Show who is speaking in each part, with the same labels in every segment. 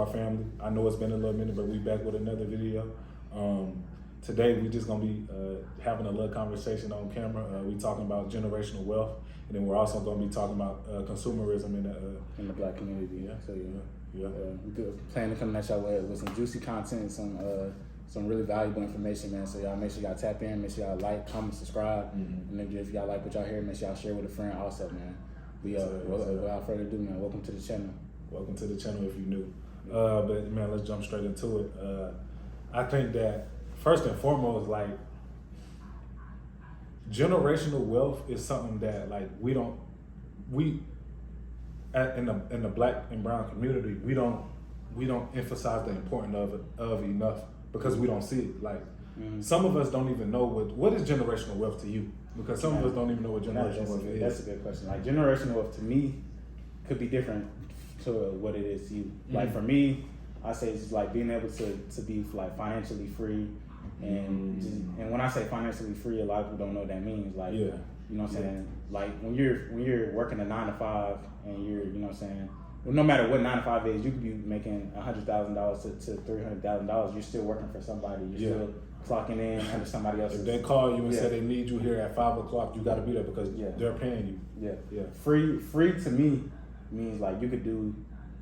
Speaker 1: Our family. I know it's been a little minute, but we back with another video. Today we just gonna be having a little conversation on camera. We talking about generational wealth, and then we're also gonna be talking about consumerism
Speaker 2: in the Black community.
Speaker 1: Yeah.
Speaker 2: So
Speaker 1: Yeah.
Speaker 2: we plan to come at y'all with some juicy content, some really valuable information, man. So y'all make sure y'all tap in, make sure y'all like, comment, subscribe, and then if y'all like what y'all hear, make sure y'all share with a friend also, man. Without further ado, man, welcome to the channel.
Speaker 1: Welcome to the channel if you're new. But man, let's jump straight into it. I think that first and foremost, like, generational wealth is something that, like, in the Black and brown community, we don't emphasize the importance of enough because we don't see it. Like, some of us don't even know what is generational wealth to you, because some of us don't even know what generational wealth is.
Speaker 2: That's a good question. Like, generational wealth to me could be different to what it is to you. Like, for me, I say it's just like being able to be like financially free, and when I say financially free, a lot of people don't know what that means. Like, you know what I'm saying? Like, when you're working a 9 to 5 and you're, you know what I'm saying, well, no matter what 9 to 5 is, you could be making $100,000 to $300,000. You're still working for somebody. You're still clocking in under somebody else's.
Speaker 1: If they call you and say they need you here at 5 o'clock, you got to be there because they're paying you.
Speaker 2: Yeah. Free to me means like you could do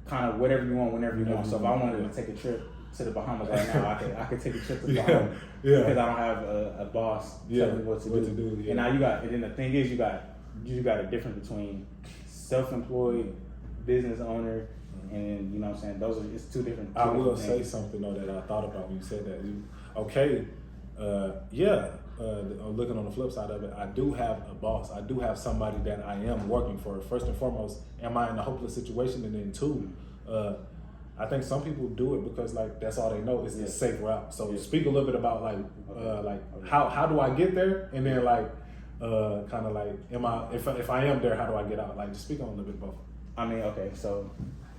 Speaker 2: kind of whatever you want whenever you want. So if I wanted to take a trip to the Bahamas right now, I could take a trip to the Bahamas because I don't have a boss telling me what to do. And now and then the thing is, you got a difference between self-employed business owner and, you know what I'm saying, it's two different
Speaker 1: I will
Speaker 2: things.
Speaker 1: say something though that I thought about when you said that. Looking on the flip side of it, I do have a boss. I do have somebody that I am working for. First and foremost, am I in a hopeless situation? And then two, I think some people do it because, like, that's all they know is the safe route. So speak a little bit about how do I get there, and then kind of like, if I am there, how do I get out? Like, just speak on a little bit about.
Speaker 2: I mean, okay, so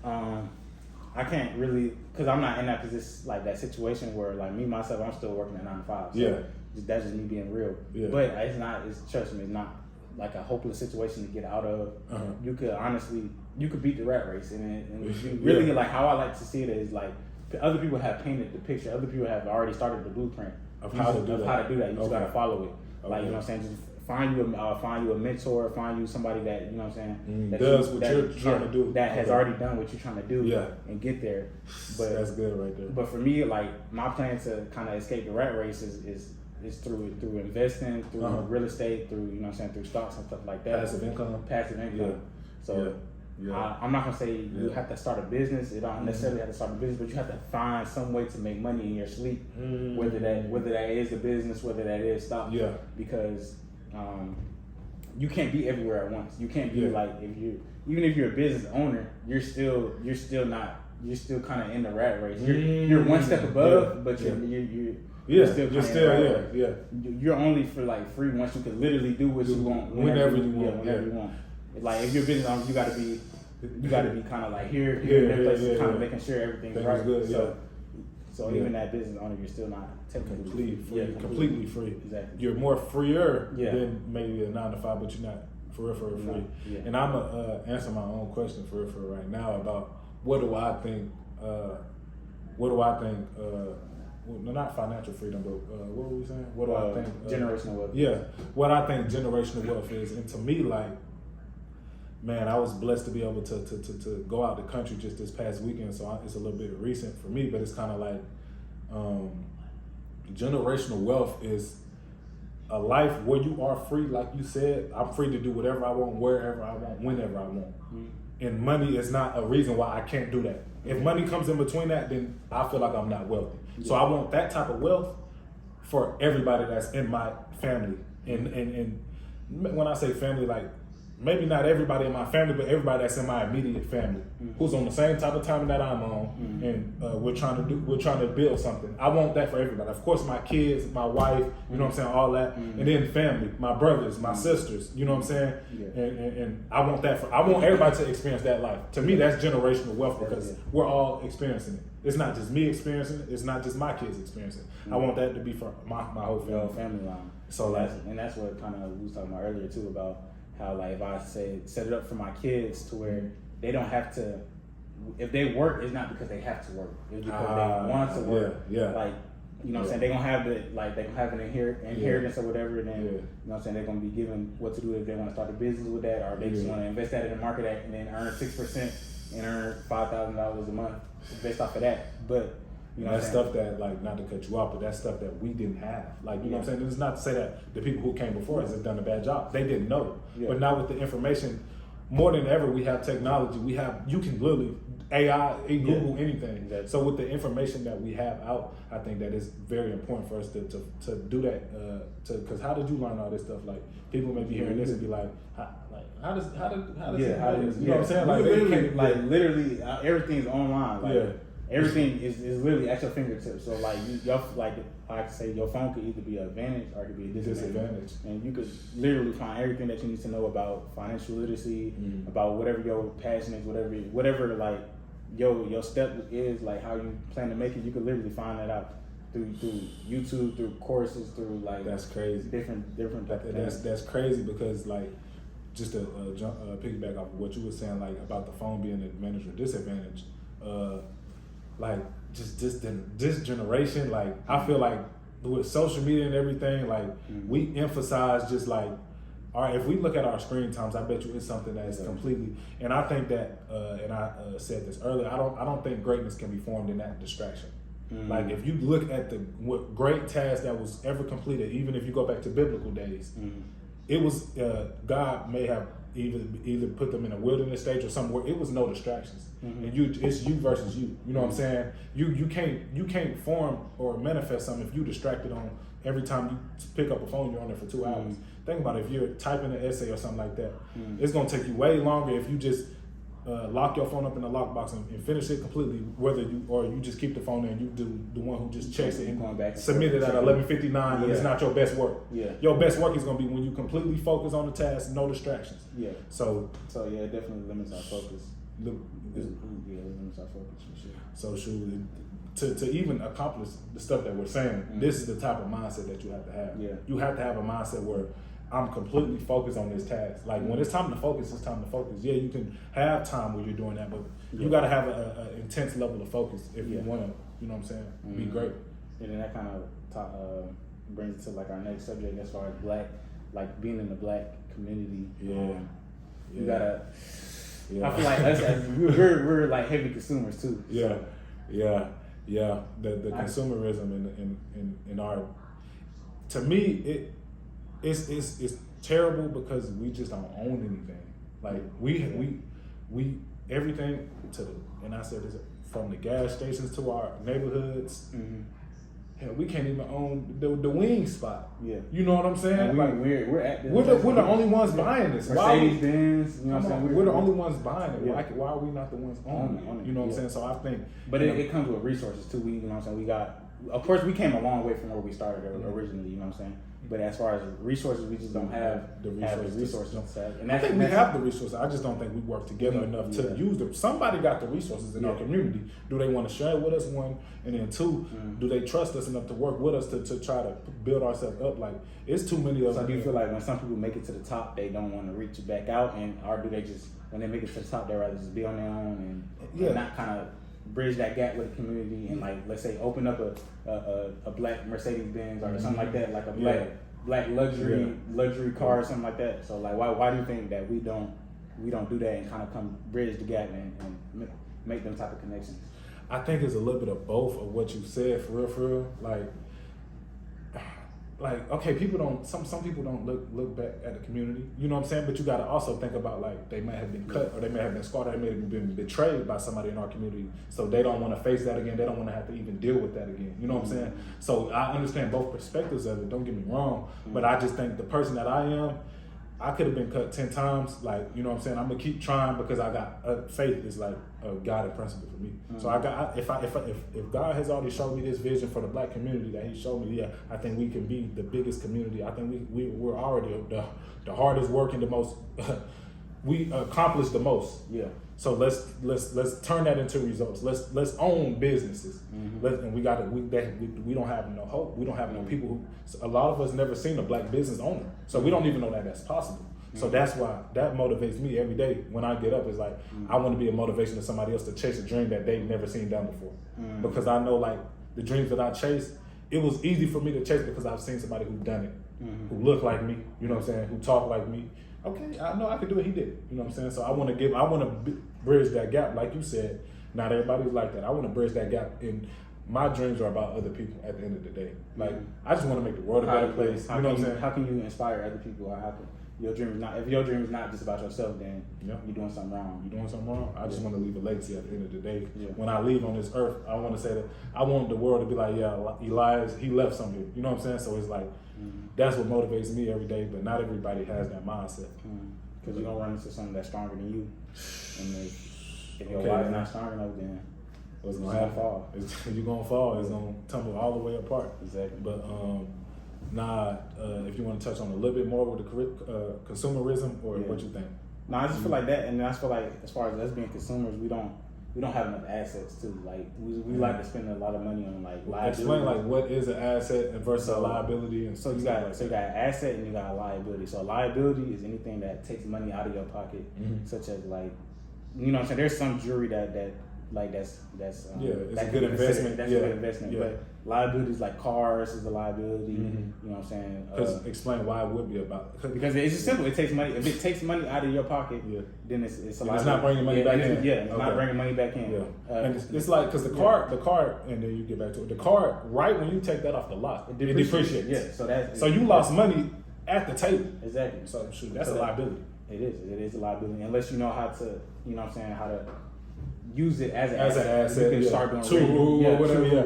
Speaker 2: I can't really, because I'm not in that position, like that situation where, like, me myself, I'm still working at 9 to 5. So that's just me being real. But trust me, it's not like a hopeless situation to get out of. You could beat the rat race, and you really like, how I like to see it is like, other people have painted the picture. Other people have already started the blueprint
Speaker 1: of how to do that. You
Speaker 2: just gotta follow it. Like, you know what I'm saying? Just find you a mentor, find you somebody that, you know what I'm saying, that
Speaker 1: does what you're trying to do,
Speaker 2: that has already done what you're trying to do, and get there. But
Speaker 1: that's good right there.
Speaker 2: But for me, like, my plan to kind of escape the rat race is through investing, through real estate, through, you know what I'm saying, through stocks and stuff like that.
Speaker 1: Passive income.
Speaker 2: So I'm not gonna say you have to start a business. You don't necessarily have to start a business, but you have to find some way to make money in your sleep, whether that is a business, whether that is stock. Because you can't be everywhere at once. You can't be like, even if you're a business owner, you're still kind of in the rat race. You're one step above, but you're only for like free once you can literally do what you want whenever you want. Like, if you're a business owner, you gotta be kind of like here, that place, kind of making sure everything's right. Good, so even that business owner, you're still not technically
Speaker 1: completely free.
Speaker 2: Exactly.
Speaker 1: You're more freer than maybe a 9 to 5, but you're not for free. And I'm gonna answer my own question for right now about what do I think. Not financial freedom, but what were we saying? What do I think?
Speaker 2: Generational wealth.
Speaker 1: Yeah, what I think generational wealth is, and to me, like, man, I was blessed to be able to go out the country just this past weekend, so it's a little bit recent for me, but it's kind of like generational wealth is a life where you are free, like you said. I'm free to do whatever I want, wherever I want, whenever I want. And money is not a reason why I can't do that. If money comes in between that, then I feel like I'm not wealthy. So I want that type of wealth for everybody that's in my family. And when I say family, like, maybe not everybody in my family, but everybody that's in my immediate family, who's on the same type of time that I'm on, and we're trying to build something. I want that for everybody. Of course, my kids, my wife, you know what I'm saying, all that, and then family, my brothers, my sisters, you know what I'm saying, and I want that I want everybody to experience that life. To me, that's generational wealth because we're all experiencing it. It's not just me experiencing it. It's not just my kids experiencing it. I want that to be for my whole family
Speaker 2: line.
Speaker 1: So
Speaker 2: that's what kind of we was talking about earlier too, about how, like, if I set it up for my kids to where they don't have to if they work, it's not because they have to work. It's because they want to work.
Speaker 1: Yeah.
Speaker 2: Like, you know what I'm saying? They're gonna have they gonna have an inheritance or whatever, and then you know what I'm saying, they're gonna be given what to do if they want to start a business with that, or they just want to invest that in the market and then earn 6% and earn $5,000 a month based off of that. But you know,
Speaker 1: that's stuff that, like, not to cut you off, but that's stuff that we didn't have. Like, you know what I'm saying? It's not to say that the people who came before us have done a bad job. They didn't know. But now with the information, more than ever, we have technology. You can literally AI, Google anything.
Speaker 2: Exactly.
Speaker 1: So with the information that we have out, I think that it's very important for us to do that. Because how did you learn all this stuff? Like, people may be hearing this and be like, how does you know what I'm saying? Like,
Speaker 2: literally, everything's online. Like, everything is literally at your fingertips. So like I can say, your phone could either be an advantage or it could be a disadvantage. And you could literally find everything that you need to know about financial literacy, about whatever your passion is, whatever like your step is, like how you plan to make it. You could literally find that out through YouTube, through courses, through like
Speaker 1: that's crazy.
Speaker 2: Different.
Speaker 1: That's crazy because like just to piggyback off of what you were saying, like about the phone being an advantage or disadvantage. Like just this generation, like I feel like with social media and everything, like we emphasize just like, all right, if we look at our screen times, I bet you it's something that is completely. And I think that, and I said this earlier, I don't think greatness can be formed in that distraction. Like if you look at what great task that was ever completed, even if you go back to biblical days, it was God may have either put them in a wilderness stage or somewhere. It was no distractions, and it's you versus you. You know what I'm saying? You can't form or manifest something if you distracted on every time you pick up a phone. You're on there for 2 hours. Think about it. If you're typing an essay or something like that, it's gonna take you way longer if you just lock your phone up in the lockbox and finish it completely. Whether you just keep the phone there and you do the one who just checks it and
Speaker 2: going back
Speaker 1: submit it at 11:59, and it's not your best work. Your best work is gonna be when you completely focus on the task, no distractions. So
Speaker 2: yeah, it definitely limits our focus. It limits our focus for sure.
Speaker 1: So to even accomplish the stuff that we're saying, this is the type of mindset that you have to have. You have to have a mindset where I'm completely focused on this task. Like when it's time to focus, it's time to focus. Yeah, you can have time where you're doing that, but you got to have an intense level of focus if you want to, you know what I'm saying, be great.
Speaker 2: And then that kind of brings it to like our next subject as far as like being in the black community. You gotta. I feel like us as we're like heavy consumers too.
Speaker 1: The consumerism in our, to me it's terrible because we just don't own anything. Like we everything and I said this, from the gas stations to our neighborhoods. Hell, we can't even own the wing spot. You know what I'm saying? We're the only ones buying this.
Speaker 2: Mercedes Benz, you know what I'm saying?
Speaker 1: We're the only ones buying it. Why are we not the ones owning it? You know what I'm saying? So I think,
Speaker 2: but it comes with resources too. You know what I'm saying? Of course, we came a long way from where we started originally. You know what I'm saying? But as far as resources, we just don't have the resources. And
Speaker 1: I think we have the resources. I just don't think we work together enough to use them. Somebody got the resources in our community. Do they want to share it with us? One, and then two, do they trust us enough to work with us to try to build ourselves up? Like, it's too many of them.
Speaker 2: So do you feel like when some people make it to the top, they don't want to reach back out, or do they just, when they make it to the top, they rather just be on their own and not kind of bridge that gap with the community and, like, let's say open up a black Mercedes Benz or something like that, like a black luxury car or something like that. So like, why do you think that we don't do that and kind of come bridge the gap and make them type of connections?
Speaker 1: I think it's a little bit of both of what you said, for real. Like, okay, some people don't look back at the community, you know what I'm saying? But you gotta also think about, like, they may have been cut, or they may have been scarred, or they may have been betrayed by somebody in our community. So they don't wanna face that again. They don't wanna have to even deal with that again. You know what I'm saying? So I understand both perspectives of it, don't get me wrong. But I just think the person that I am, I could have been cut 10 times, like, you know what I'm saying? I'm gonna keep trying because I got faith is like a guiding principle for me. So if God has already showed me this vision for the black community that He showed me, I think we can be the biggest community. I think we're already the hardest working, the most we accomplished the most. So let's turn that into results. Let's own businesses. And we don't have no hope. We don't have no people who. A lot of us never seen a black business owner, so we don't even know that that's possible. So that's why that motivates me every day when I get up. It's like I want to be a motivation to somebody else to chase a dream that they've never seen done before. Because I know like the dreams that I chase, it was easy for me to chase because I've seen somebody who done it, who looked like me, you know what I'm saying, who talked like me. Okay, I know I could do it, he did it, you know what I'm saying? So I want to bridge that gap, like you said. Not everybody's like that. I want to bridge that gap, and my dreams are about other people at the end of the day. Like, I just want to make the world a better place, you know what I'm saying?
Speaker 2: How can you inspire other people, or how can your dream is not, if your dream is not just about yourself, then you're doing something wrong.
Speaker 1: You're doing something wrong? I just want to leave a legacy at the end of the day. When I leave on this earth, I want to say that I want the world to be like, yeah, Elias, he left something here. You know what I'm saying? So it's like, that's what motivates me every day, but not everybody has that mindset.
Speaker 2: Because you're going to run into something that's stronger than you. And if your why is not strong enough, then
Speaker 1: what's going to fall? You're going to fall. It's going to tumble all the way apart.
Speaker 2: Exactly.
Speaker 1: But if you want to touch on a little bit more with the consumerism, or what you think?
Speaker 2: No, I just feel like that, and I feel like as far as us being consumers, we don't have enough assets too. Like we like to spend a lot of money on like liability.
Speaker 1: Explain like what is an asset versus a liability, and
Speaker 2: so you got an asset and you got a liability. So a liability is anything that takes money out of your pocket, such as like, you know what I'm saying. There's some jewelry that's
Speaker 1: it's a good investment.
Speaker 2: That's a good investment. But liabilities like cars is a liability. You know what I'm saying?
Speaker 1: Explain why it would be about.
Speaker 2: Because it's just simple. It takes money. If it takes money out of your pocket, then it's a liability.
Speaker 1: It's not bringing money back in.
Speaker 2: It's not bringing money back in.
Speaker 1: And it's like, because the card, and then you get back to it. The card, right when you take that off the lot, it depreciates.
Speaker 2: Yeah.
Speaker 1: So you lost money at the table.
Speaker 2: Exactly.
Speaker 1: So shoot, that's a liability.
Speaker 2: It is a liability unless you know how to, you know what I'm saying, how to use it as an asset. You can start doing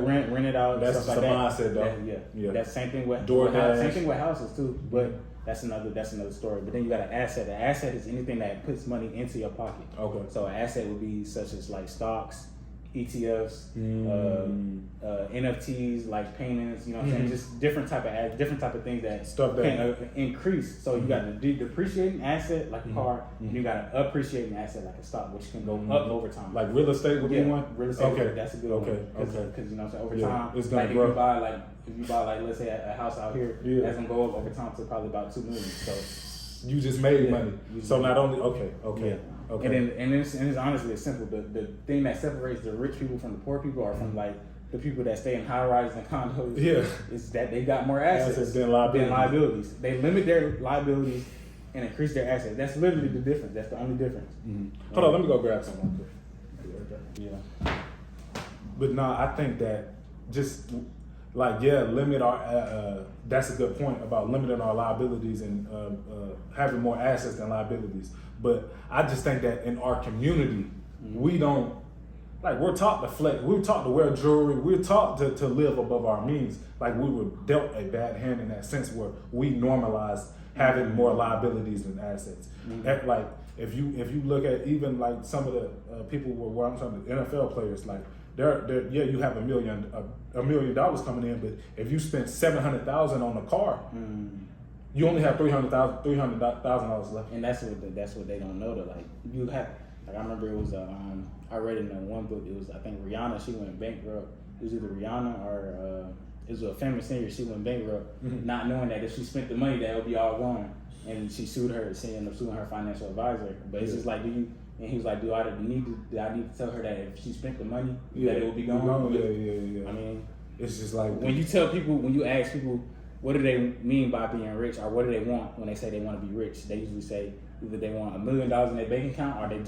Speaker 2: rent it out.
Speaker 1: That's
Speaker 2: stuff
Speaker 1: the
Speaker 2: like
Speaker 1: mindset, though.
Speaker 2: That's the same thing with
Speaker 1: same
Speaker 2: thing with houses too. But that's another story. But then you got an asset. An asset is anything that puts money into your pocket. Okay. So an asset would be such as like stocks, ETFs, NFTs, like payments, you know what I'm saying? Just different type of things that
Speaker 1: stuff that
Speaker 2: can increase. So you got a depreciating asset like a car, and you got an appreciating asset like a stock, which can go up over time.
Speaker 1: Like real estate would be one?
Speaker 2: Real estate, that's a good one. Because you know what I'm saying, over time,
Speaker 1: it's gonna
Speaker 2: like
Speaker 1: grow.
Speaker 2: if you buy let's say a house out here, that's gonna go up over time to probably about $2 million. So
Speaker 1: you just made money. So not only Okay.
Speaker 2: And it's honestly, it's simple. The thing that separates the rich people from the poor people, or from like the people that stay in high rises and condos, is that they got more assets
Speaker 1: than liabilities.
Speaker 2: They limit their liabilities and increase their assets. That's literally the difference. That's the only difference.
Speaker 1: Hold on, let me go grab some real quick. Yeah. But no, I think that just like limit our. That's a good point about limiting our liabilities and having more assets than liabilities. But I just think that in our community, we don't, like, we're taught to flex, we're taught to wear jewelry, we're taught to live above our means. Like, we were dealt a bad hand in that sense, where we normalize having more liabilities than assets. Like, if you look at even like some of the people where I'm talking, the NFL players, like they're you have $1 million coming in, but if you spent $700,000 on the car, you only have $300,000 left.
Speaker 2: And that's what they don't know. That like you have, like I remember it was I read in one book, it was, I think Rihanna, she went bankrupt. It was either Rihanna or it was a famous singer. She went bankrupt, not knowing that if she spent the money, that would be all gone. And she ended up suing her financial advisor. But it's just like, and he was like, do I need to tell her that if she spent the money, that it will be gone?
Speaker 1: Yeah.
Speaker 2: I mean,
Speaker 1: it's just like
Speaker 2: when you ask people, what do they mean by being rich, or what do they want when they say they want to be rich? They usually say either they want $1 million in their bank account, or do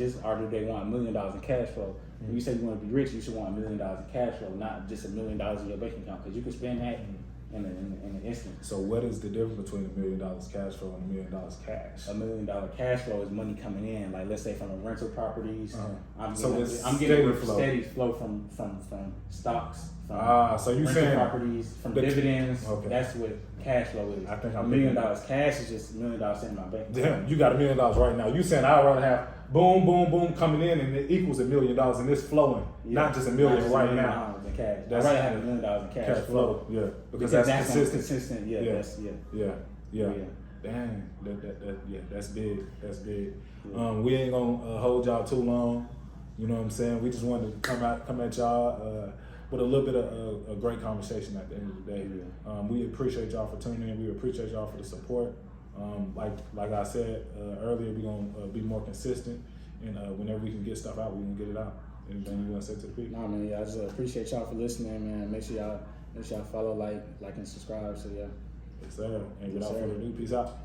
Speaker 2: they want $1 million in cash flow. When you say you want to be rich, you should want $1 million in cash flow, not just $1 million in your bank account, because you can spend that in an instant.
Speaker 1: So what is the difference between $1 million cash flow and $1 million cash?
Speaker 2: $1 million cash flow is money coming in, like let's say from a rental properties. I'm getting steady flow from stocks.
Speaker 1: So you saying
Speaker 2: properties, from dividends.
Speaker 1: Okay.
Speaker 2: That's what cash flow is.
Speaker 1: I think
Speaker 2: $1 million cash is just $1 million sitting in my bank.
Speaker 1: Damn, you got $1 million right now. You saying I'd rather have boom, boom, boom coming in and it equals $1 million and it's flowing, not just $1 million right now.
Speaker 2: In cash. I'd rather have $1 million in cash flow.
Speaker 1: Yeah, because that's
Speaker 2: consistent.
Speaker 1: Yeah. Damn, that's big. That's big. We ain't gonna hold y'all too long. You know what I'm saying? We just wanted to come at y'all with a little bit of a great conversation at the end of the day. We appreciate y'all for tuning in. We appreciate y'all for the support. Like I said earlier, we're gonna be more consistent, and whenever we can get stuff out, we're gonna get it out. Anything you wanna say to the people?
Speaker 2: Nah, man, yeah, I just appreciate y'all for listening, man. Make sure y'all follow, like and subscribe. So yeah.
Speaker 1: Yes, sir. And
Speaker 2: Yes,
Speaker 1: without
Speaker 2: sir.
Speaker 1: further ado, peace out.